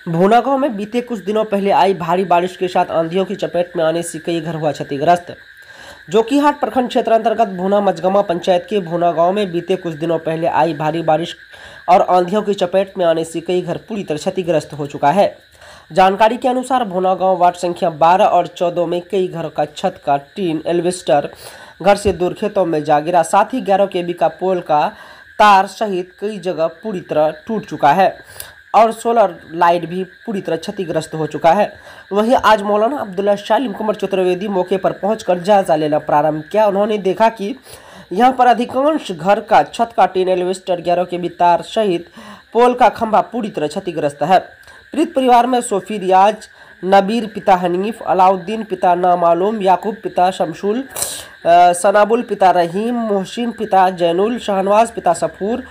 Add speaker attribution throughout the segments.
Speaker 1: भूना गांव में बीते कुछ दिनों पहले आई भारी बारिश के साथ आंधियों की चपेट में आने से कई घर हुआ क्षतिग्रस्त। जोकीहाट प्रखंड क्षेत्र अंतर्गत भूना मझगमा पंचायत के भूना गांव में बीते कुछ दिनों पहले आई भारी बारिश और आंधियों की चपेट में आने से कई घर पूरी तरह क्षतिग्रस्त हो चुका है। जानकारी के अनुसार भूना गांव वार्ड संख्या 12 और 14 में कई घरों का छत का टीन एल्वेस्टर घर से दूर खेतों में जा गिरा। साथ ही 11 केवी का पोल का तार सहित कई जगह पूरी तरह टूट चुका है और सोलर लाइट भी पूरी तरह क्षतिग्रस्त हो चुका है। वहीं आज मौलाना अब्दुल्ला शालिम कुमार चतुर्वेदी मौके पर पहुंचकर जायजा लेना प्रारंभ किया। उन्होंने देखा कि यहां पर अधिकांश घर का छत का टीन एल्वेस्टर 11 केवी तार सहित पोल का खंभा पूरी तरह क्षतिग्रस्त है। पीड़ित परिवार में सोफी रियाज, नबीर पिता हनीफ, अलाउद्दीन पिता नामालूम, याकूब पिता शमशुल, सनाबुल पिता रहीम, मोहसिन पिता जैनुल, शहनवाज पिता सफूर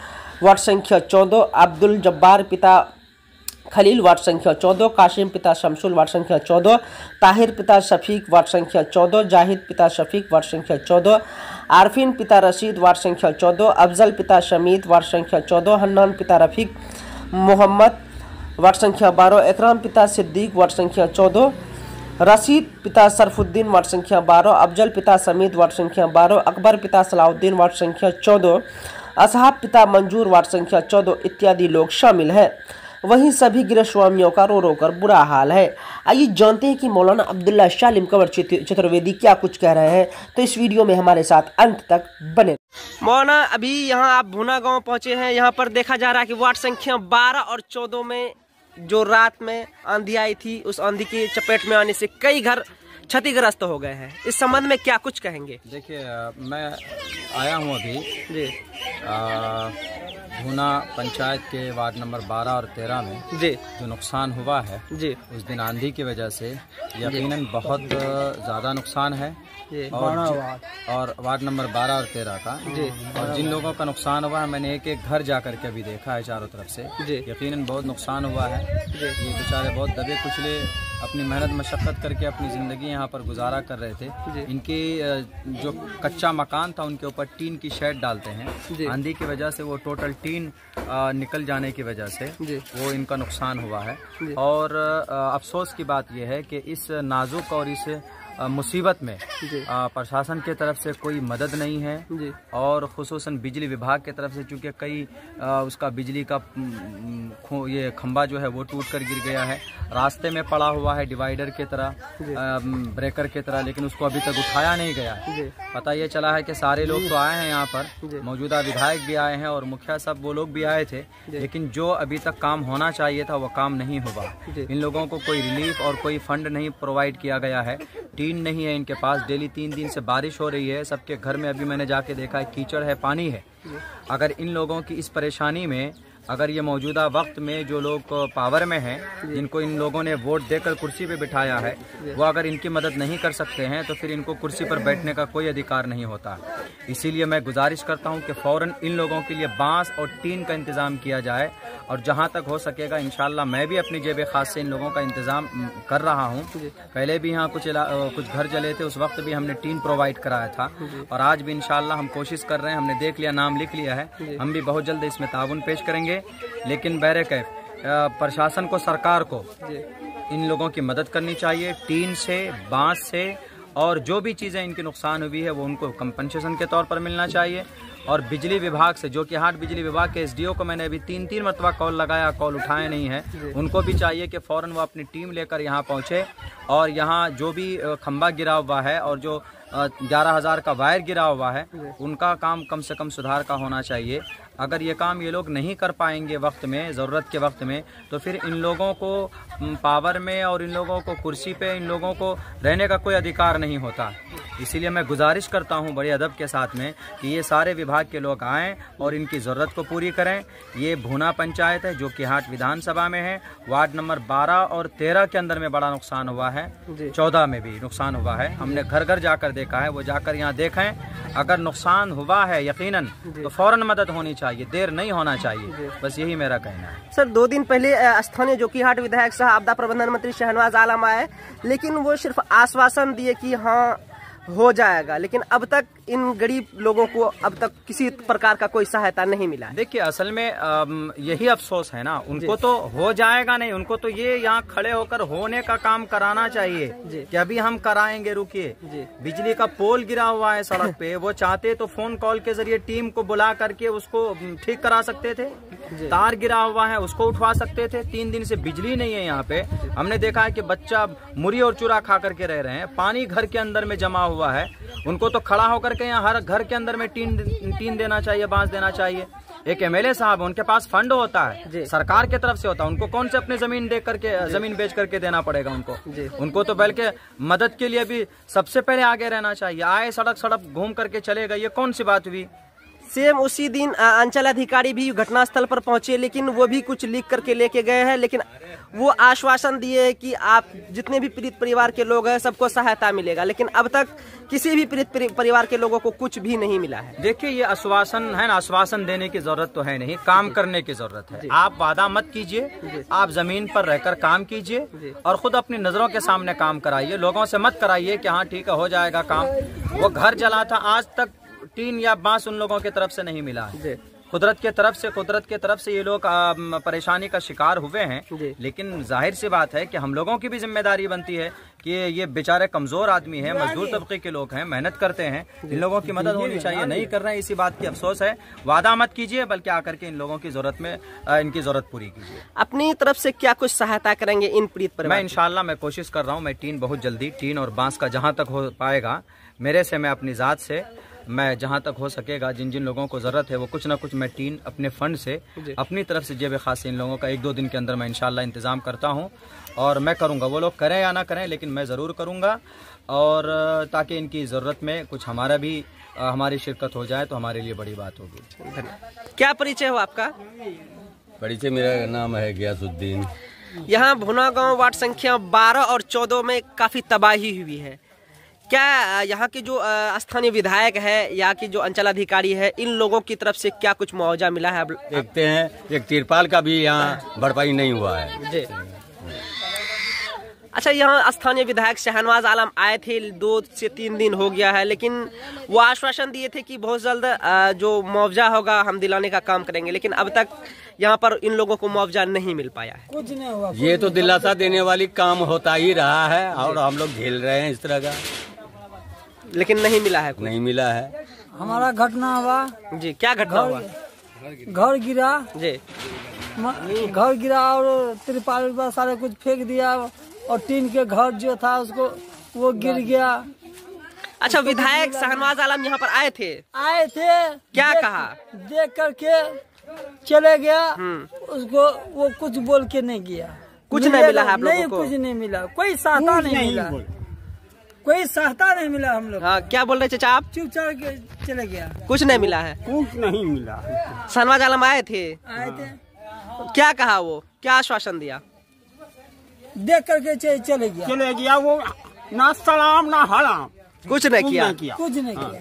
Speaker 1: वार्ड संख्या 14, अब्दुल जब्बार पिता खलील वार्ड संख्या 14, कासिम पिता शमशुल वार्ड संख्या 14, ताहिर पिता शफीक वार्ड संख्या 14, जाहिद पिता शफीक वार्ड संख्या 14, आरफीन पिता रशीद वार्ड संख्या 14, अफजल पिता शमीद वार्ड संख्या 14, हन्नान पिता रफीक मोहम्मद वार्ड संख्या 12, इकराम पिता सिद्दीक वार्ड संख्या 14, रशीद पिता सरफुद्दीन वार्ड संख्या 12, अफजल पिता समीद वार्ड संख्या 12, अकबर पिता सलाउद्दीन वार्ड संख्या 14, असहाब पिता मंजूर वार्ड संख्या 14 इत्यादि लोग शामिल हैं। वहीं सभी गृहस्वामियों का रो रो कर बुरा हाल है। आइए जानते हैं कि मौलाना अब्दुल्ला शालिम कुमार चतुर्वेदी क्या कुछ कह रहे हैं, तो इस वीडियो में हमारे साथ अंत तक बने। मौलाना, अभी यहाँ आप भूना गांव पहुंचे हैं। यहाँ पर देखा जा रहा है कि वार्ड संख्या 12 और 14 में जो रात में आंधी आई थी, उस आंधी की चपेट में आने से कई घर क्षतिग्रस्त हो गए हैं। इस संबंध में क्या कुछ कहेंगे?
Speaker 2: देखिए, मैं आया हूँ अभी जी भूना पंचायत के वार्ड नंबर 12 और 13 में जी जो नुकसान हुआ है जी उस दिन आंधी की वजह से यकीनन बहुत ज़्यादा नुकसान है और वार्ड नंबर 12 और 13 का जी। और जिन लोगों का नुकसान हुआ है, मैंने एक एक घर जा करके अभी देखा है चारों तरफ से जी। यकीनन बहुत नुकसान हुआ है जी। ये बेचारे बहुत दबे कुचले अपनी मेहनत मशक्क़त करके अपनी ज़िंदगी यहाँ पर गुजारा कर रहे थे। इनकी जो कच्चा मकान था उनके ऊपर टीन की शेड डालते हैं। आंधी की वजह से वो टोटल टीन निकल जाने की वजह से वो इनका नुकसान हुआ है। और अफसोस की बात यह है कि इस नाजुक और इस मुसीबत में प्रशासन के तरफ से कोई मदद नहीं है और खुसूसन बिजली विभाग के तरफ से, चूँकि कई उसका बिजली का ये खंभा जो है वो टूट कर गिर गया है, रास्ते में पड़ा हुआ है डिवाइडर के तरह, ब्रेकर के तरह, लेकिन उसको अभी तक उठाया नहीं गया है। पता ये चला है कि सारे लोग तो आए हैं यहाँ पर, मौजूदा विधायक भी आए हैं और मुखिया सब वो लोग भी आए थे, लेकिन जो अभी तक काम होना चाहिए था वो काम नहीं हुआ। इन लोगों को कोई रिलीफ और कोई फंड नहीं प्रोवाइड किया गया है। टीन नहीं है इनके पास। डेली 3 दिन से बारिश हो रही है, सबके घर में अभी मैंने जाके देखा है कीचड़ है, पानी है। अगर इन लोगों की इस परेशानी में, अगर ये मौजूदा वक्त में जो लोग पावर में हैं, जिनको इन लोगों ने वोट देकर कुर्सी पे बिठाया है, वो अगर इनकी मदद नहीं कर सकते हैं तो फिर इनको कुर्सी पर बैठने का कोई अधिकार नहीं होता। इसीलिए मैं गुजारिश करता हूं कि फ़ौरन इन लोगों के लिए बांस और टीन का इंतज़ाम किया जाए और जहां तक हो सकेगा इंशाल्लाह मैं भी अपनी जेब खास से इन लोगों का इंतज़ाम कर रहा हूं। पहले भी यहाँ कुछ घर जले थे, उस वक्त भी हमने टीन प्रोवाइड कराया था और आज भी इंशाल्लाह हम कोशिश कर रहे हैं। हमने देख लिया, नाम लिख लिया है, हम भी बहुत जल्द इसमें ताउन पेश करेंगे। लेकिन बहरकैफ प्रशासन को, सरकार को इन लोगों की मदद करनी चाहिए, टीन से, बांस से, और जो भी चीज़ें इनकी नुकसान हुई है वो उनको कंपनसेशन के तौर पर मिलना चाहिए। और बिजली विभाग से, जोकीहाट बिजली विभाग के एसडीओ को मैंने अभी 3 मरतबा कॉल लगाया, कॉल उठाए नहीं है। उनको भी चाहिए कि फ़ौरन वो अपनी टीम लेकर यहाँ पहुँचे और यहाँ जो भी खंभा गिरा हुआ है और जो 11,000 का वायर गिरा हुआ है, उनका काम कम से कम सुधार का होना चाहिए। अगर ये काम ये लोग नहीं कर पाएंगे वक्त में, ज़रूरत के वक्त में, तो फिर इन लोगों को पावर में और इन लोगों को कुर्सी पे, इन लोगों को रहने का कोई अधिकार नहीं होता। इसीलिए मैं गुजारिश करता हूं बड़े अदब के साथ में कि ये सारे विभाग के लोग आएँ और इनकी ज़रूरत को पूरी करें। ये भूना पंचायत है जो कि हाट विधानसभा में है। वार्ड नंबर 12 और 13 के अंदर में बड़ा नुकसान हुआ है, 14 में भी नुकसान हुआ है। हमने घर घर जाकर देखा है, वो जाकर यहाँ देखें। अगर नुकसान हुआ है यकीनन तो फौरन मदद होनी चाहिए, देर नहीं होना चाहिए। बस यही मेरा कहना है।
Speaker 1: सर, 2 दिन पहले स्थानीय जोकीहाट विधायक सह आपदा प्रबंधन मंत्री शहनवाज आलम आए, लेकिन वो सिर्फ आश्वासन दिए कि हाँ हो जाएगा, लेकिन अब तक इन गरीब लोगों को अब तक किसी प्रकार का कोई सहायता नहीं मिला है।
Speaker 2: देखिए असल में यही अफसोस है ना, उनको तो हो जाएगा नहीं, उनको तो ये यहाँ खड़े होकर होने का काम कराना चाहिए कि अभी हम कराएंगे, रुकिए। बिजली का पोल गिरा हुआ है सड़क पे, वो चाहते तो फोन कॉल के जरिए टीम को बुला करके उसको ठीक करा सकते थे। तार गिरा हुआ है उसको उठवा सकते थे। 3 दिन से बिजली नहीं है यहाँ पे। हमने देखा है कि बच्चा मुरी और चूरा खा करके रह रहे हैं, पानी घर के अंदर में जमा हुआ है। उनको तो खड़ा होकर के यहाँ हर घर के अंदर में टीन देना चाहिए, बांस देना चाहिए। एक एमएलए साहब, उनके पास फंड होता है, सरकार की तरफ से होता है, उनको कौन से अपनी जमीन दे करके, जमीन बेच करके देना पड़ेगा उनको तो बल्कि मदद के लिए भी सबसे पहले आगे रहना चाहिए। आए सड़क सड़क घूम करके चले गए, ये कौन सी बात हुई।
Speaker 1: सेम उसी दिन अंचल अधिकारी भी घटनास्थल पर पहुंचे, लेकिन वो भी कुछ लिख करके लेके गए हैं, लेकिन वो आश्वासन दिए कि आप जितने भी पीड़ित परिवार के लोग हैं सबको सहायता मिलेगा, लेकिन अब तक किसी भी पीड़ित परिवार के लोगों को कुछ भी नहीं मिला है।
Speaker 2: देखिए ये आश्वासन है ना, आश्वासन देने की जरूरत तो है नहीं, काम करने की जरूरत है। आप वादा मत कीजिए, आप जमीन पर रहकर काम कीजिए और खुद अपनी नजरों के सामने काम कराइए। लोगों से मत कराइए कि हाँ ठीक है हो जाएगा काम। वो घर जला था, आज तक टीन या बांस उन लोगों की तरफ से नहीं मिला है। कुदरत के तरफ से ये लोग परेशानी का शिकार हुए हैं, लेकिन जाहिर सी बात है कि हम लोगों की भी जिम्मेदारी बनती है कि ये बेचारे कमजोर आदमी हैं, मजदूर तबके के लोग हैं, मेहनत करते हैं, इन लोगों की मदद होनी चाहिए। नहीं कर रहे हैं, इसी बात की अफसोस है। वादा मत कीजिए, बल्कि आकर के इन लोगों की जरूरत में इनकी जरूरत पूरी कीजिए।
Speaker 1: अपनी तरफ से क्या कुछ सहायता करेंगे इन पीड़ित परिवार?
Speaker 2: मैं इंशाल्लाह मैं कोशिश कर रहा हूँ, मैं टीन बहुत जल्दी, टीन और बांस का जहाँ तक हो पाएगा मेरे से, मैं अपनी जात से मैं जहाँ तक हो सकेगा, जिन जिन लोगों को ज़रूरत है वो कुछ ना कुछ मैं टीन अपने फंड से अपनी तरफ से जेब खास इन लोगों का 1-2 दिन के अंदर मैं इंशाल्लाह इंतज़ाम करता हूँ और मैं करूँगा। वो लोग करें या ना करें, लेकिन मैं ज़रूर करूँगा, और ताकि इनकी ज़रूरत में कुछ हमारा भी हमारी शिरकत हो जाए तो हमारे लिए बड़ी बात होगी।
Speaker 1: क्या परिचय हो आपका?
Speaker 3: परिचय मेरा नाम है गियासुद्दीन।
Speaker 1: यहाँ भुना गाँव वार्ड संख्या 12 और 14 में काफ़ी तबाही हुई है। क्या यहाँ के जो स्थानीय विधायक है या कि जो अंचल अधिकारी है, इन लोगों की तरफ से क्या कुछ मुआवजा मिला है?
Speaker 3: देखते हैं, एक तिरपाल का भी यहाँ भरपाई नहीं हुआ है
Speaker 1: जी। अच्छा, यहाँ स्थानीय विधायक शहनवाज आलम आए थे, 2 से 3 दिन हो गया है, लेकिन वो आश्वासन दिए थे कि बहुत जल्द जो मुआवजा होगा हम दिलाने का काम करेंगे, लेकिन अब तक यहाँ पर इन लोगों को मुआवजा नहीं मिल पाया है।
Speaker 4: कुछ नहीं हुआ।
Speaker 3: ये तो दिलासा देने वाली काम होता ही रहा है और हम लोग झेल रहे हैं इस तरह का,
Speaker 1: लेकिन नहीं मिला है।
Speaker 3: नहीं मिला है।
Speaker 4: हमारा घटना हुआ
Speaker 1: जी। क्या घटना हुआ?
Speaker 4: घर गिरा
Speaker 1: जी,
Speaker 4: घर गिरा और तिरपाल सारे कुछ फेंक दिया और टीन के घर जो था उसको वो गिर गया।
Speaker 1: अच्छा, विधायक शहनवाज आलम यहाँ पर आए थे? क्या कहा?
Speaker 4: देख करके चले गया। उसको वो कुछ बोल के नहीं गया।
Speaker 1: कुछ नहीं मिला है आप लोगों को?
Speaker 4: कुछ नहीं मिला, कोई सहायता नहीं मिला, कोई सहायता नहीं मिला हम लोग।
Speaker 1: हाँ, क्या बोल रहे चाचा आप?
Speaker 4: चुपचाप के चले गया।
Speaker 1: कुछ नहीं मिला है?
Speaker 5: कुछ नहीं मिला।
Speaker 1: शहनवाज आलम आए थे?
Speaker 4: क्या
Speaker 1: कहा वो? क्या आश्वासन दिया?
Speaker 4: देख करके चले गया।
Speaker 5: वो ना सलाम ना हराम,
Speaker 1: कुछ नहीं किया।
Speaker 4: कुछ नहीं किया।